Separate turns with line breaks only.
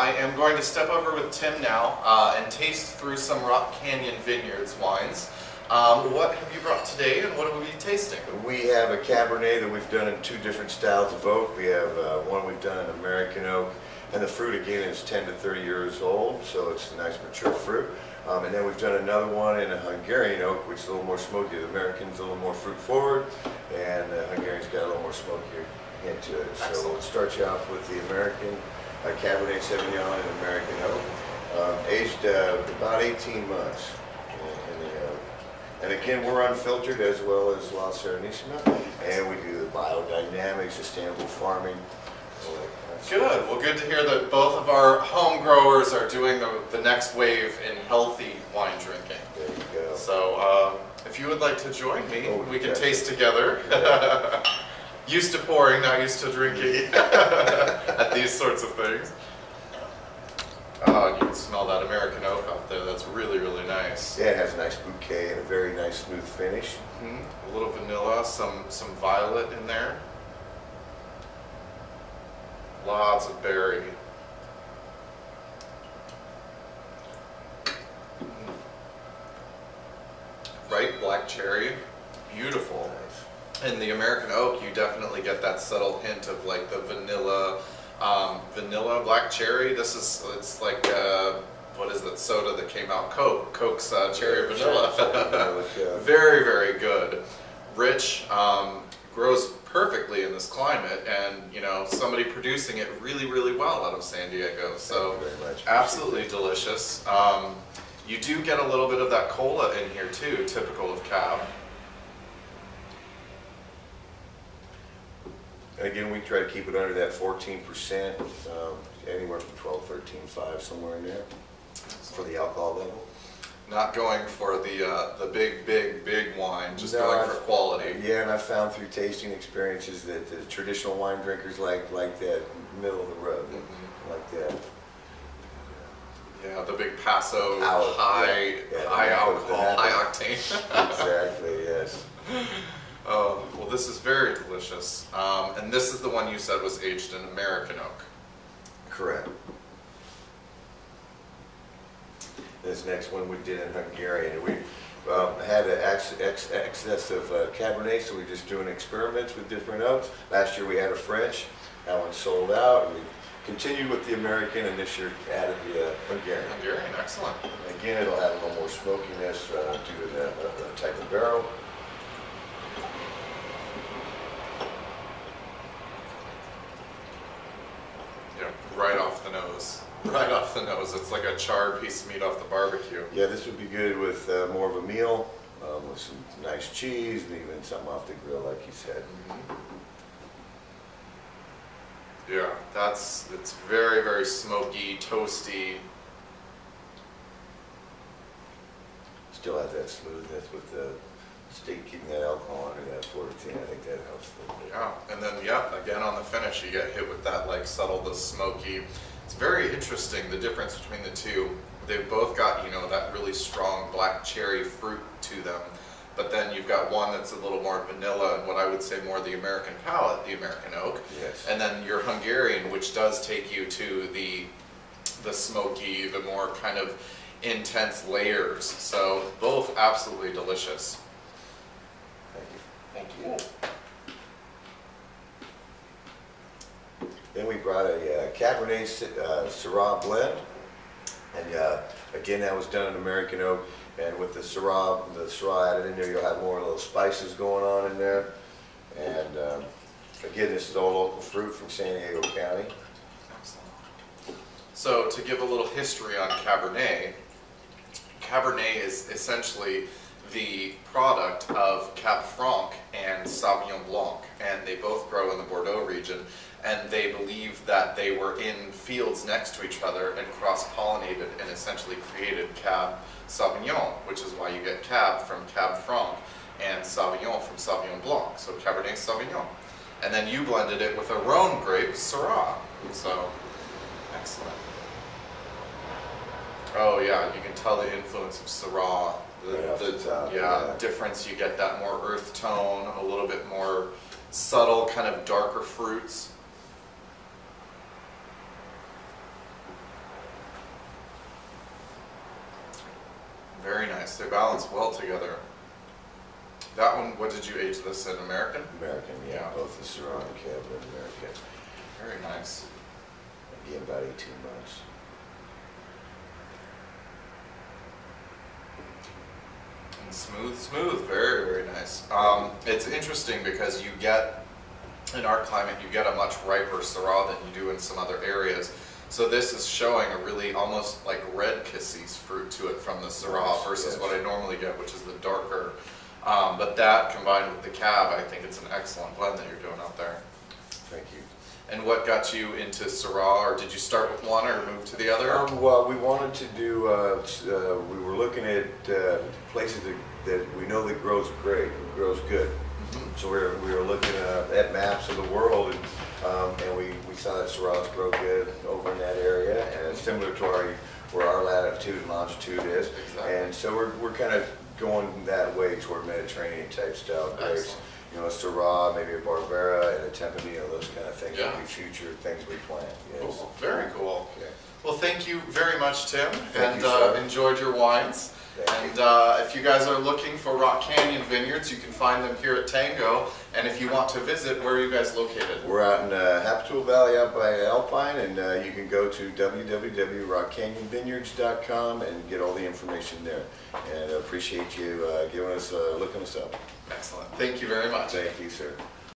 I am going to step over with Tim now and taste through some Rock Canyon Vineyards wines. What have you brought today, and what will we be tasting?
We have a Cabernet that we've done in two different styles of oak. We have one we've done in American oak, and the fruit again is 10 to 30 years old, so it's a nice mature fruit. And then we've done another one in a Hungarian oak, which is a little more smoky. The American's a little more fruit forward, and the Hungarian's got a little more smokier hint to it.
Excellent.
So we'll start you off with the American Cabernet Sauvignon and American oak, aged about 18 months in the oak. And again, we're unfiltered as well as La Serenissima, and we do the biodynamic, sustainable farming.
Good. Well, good to hear that both of our home growers are doing the next wave in healthy wine drinking.
There you go.
So, if you would like to join me, we can taste together.
Yeah.
Used to pouring, not used to drinking at these sorts of things. You can smell that American oak out there. That's really, really nice.
Yeah, it has a nice bouquet and a very nice smooth finish.
A little vanilla, some violet in there. Lots of berry. Ripe black cherry, beautiful.
Nice.
In the American oak, you definitely get that subtle hint of like the vanilla, black cherry. It's like what is that soda that came out? Coke's cherry vanilla. Very, very good. Rich, grows perfectly in this climate, and you know, somebody producing it really, really well out of San Diego. So absolutely delicious. You do get a little bit of that cola in here too, typical of Cab.
And again, we try to keep it under that 14%, anywhere from 12, 13, 5, somewhere in there for the alcohol level.
Not going for the big wine, just going for quality.
Yeah, and I found through tasting experiences that the traditional wine drinkers like that middle of the road, like that.
Yeah, the big Paso, high alcohol, high octane.
Exactly, yes.
Well, this is very delicious. And this is the one you said was aged in American oak.
Correct. This next one we did in Hungarian. We had an excess of Cabernet, so we're just doing experiments with different oaks. Last year we had a French. That one sold out. We continued with the American, and this year added the Hungarian.
Hungarian, excellent.
Again, it'll have a little more smokiness due to the type of barrel.
Yeah, right off the nose. Right off the nose. It's like a charred piece of meat off the barbecue.
Yeah, this would be good with more of a meal, with some nice cheese, and even something off the grill, like you said.
Yeah, it's very, very smoky, toasty.
Still have that smoothness with the steak, keeping that alcohol under that 4 to 10. I think that helps a little bit.
Yeah, and then again on the finish you get hit with that like subtle, the smoky. It's very interesting, the difference between the two. They've both got, you know, that really strong black cherry fruit to them, but then you've got one that's a little more vanilla and what I would say more the American palate, the American oak.
Yes.
And then your Hungarian, which does take you to the smoky, the more kind of intense layers. So both absolutely delicious.
Thank you.
Thank you.
Then we brought a Cabernet Syrah blend, and again that was done in American oak. And with the Syrah added in there, you'll have more little spices going on in there. And again, this is all local fruit from San Diego County.
Excellent. So to give a little history on Cabernet, Cabernet is essentially the product of Cab Franc and Sauvignon Blanc, and they both grow in the Bordeaux region, and they believe that they were in fields next to each other and cross-pollinated and essentially created Cab Sauvignon, which is why you get Cab from Cab Franc and Sauvignon from Sauvignon Blanc, so Cabernet Sauvignon. And then you blended it with a Rhone grape, Syrah. So, excellent. Oh yeah, you can tell the influence of Syrah. The difference, you get that more earth tone, a little bit more subtle, kind of darker fruits. Very nice. They balance well together. That one, what did you age this in? American?
American, yeah,
Yeah.
both the Syrah and the Cab are American.
Very nice.
Maybe about 18 months.
And smooth, smooth. Very, very nice. It's interesting because you get, in our climate, you get a much riper Syrah than you do in some other areas. So this is showing a really almost like red cassis fruit to it from the Syrah
Yes,
versus
yes.
what I normally get, which is the darker. But that combined with the Cab, I think it's an excellent blend that you're doing out there.
Thank you.
And what got you into Syrah, or did you start with one or move to the other?
Well, we wanted to do, we were looking at places that we know that grows great, grows good. So we were looking at maps of the world, and we saw that Syrahs grow good over in that area, and it's similar to where our latitude and longitude is.
Exactly.
And so we're kind of going that way toward Mediterranean type style grapes.
Excellent.
You know, a Syrah, maybe a Barbera, and a Tempranillo, those kind of things
Yeah.
would be future things we plant. Yes.
Cool. Very cool.
Okay.
Well, thank you very much, Tim,
Thank
and
you, sir.
enjoyed your wines.
Thank
And if you guys are looking for Rock Canyon Vineyards, you can find them here at Tango. And if you want to visit, where are you guys located?
We're out in Hapital Valley out by Alpine, and you can go to www.rockcanyonvineyards.com and get all the information there. And I appreciate you looking us up.
Excellent. Thank you very much.
Thank you, sir.